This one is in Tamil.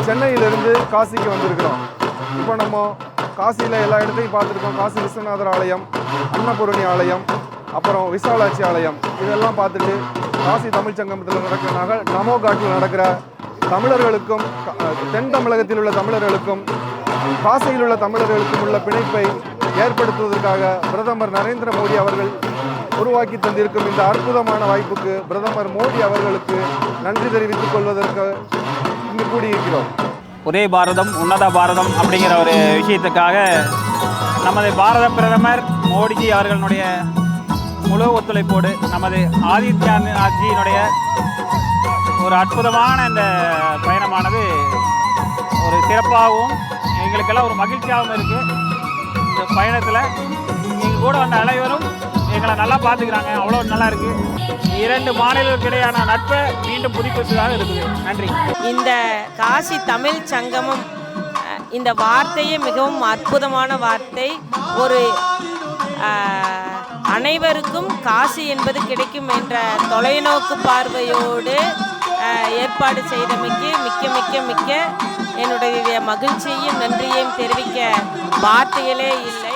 சென்னையிலிருந்து காசிக்கு வந்திருக்கிறோம். இப்போ நம்ம காசியில் எல்லா இடத்தையும் பார்த்துருக்கோம். காசி விஸ்வநாதர் ஆலயம், அன்னபூரணி ஆலயம், அப்புறம் விசாலாட்சி ஆலயம், இதெல்லாம் பார்த்துட்டு காசி தமிழ் சங்கமத்தில் நடக்கிற நமோ காட்டில் நடக்கிற தமிழர்களுக்கும் தென் தமிழகத்தில் உள்ள தமிழர்களுக்கும் காசியில் உள்ள தமிழர்களுக்கும் உள்ள பிணைப்பை ஏற்படுத்துவதற்காக பிரதமர் நரேந்திர மோடி அவர்கள் உருவாக்கி தந்திருக்கும் இந்த அற்புதமான வாய்ப்புக்கு பிரதமர் மோடி அவர்களுக்கு நன்றி தெரிவித்துக் கொள்வதற்கு இங்கு கூடியிருக்கிறோம். ஒரே பாரதம் உன்னத பாரதம் அப்படிங்கிற ஒரு விஷயத்துக்காக நமது பாரத பிரதமர் மோடிஜி அவர்களுடைய முழு ஒத்துழைப்போடு நமது ஆதித்யநாத்ஜியினுடைய ஒரு அற்புதமான இந்த பயணமானது ஒரு சிறப்பாகவும் எங்களுக்கெல்லாம் ஒரு மகிழ்ச்சியாகவும் இருக்குது. இந்த பயணத்தில் எங்கள் கூட வந்த அனைவரும் எங்களை நல்லா பார்த்துக்கிறாங்க. அவ்வளோ நல்லா இருக்குது. 2 மாநிலங்களுக்கு இடையான நட்பை மீண்டும் புதுப்பித்ததாக இருக்குது. நன்றி. இந்த காசி தமிழ் சங்கமம் இந்த வார்த்தையே மிகவும் அற்புதமான வார்த்தை. ஒரு அனைவருக்கும் காசி என்பது கிடைக்கும் என்ற தொலைநோக்கு பார்வையோடு ஏற்பாடு செய்தமைக்கு மிக்க மிக்க மிக்க என்னுடைய மகிழ்ச்சியையும் நன்றியையும் தெரிவிக்க வார்த்தைகளே இல்லை.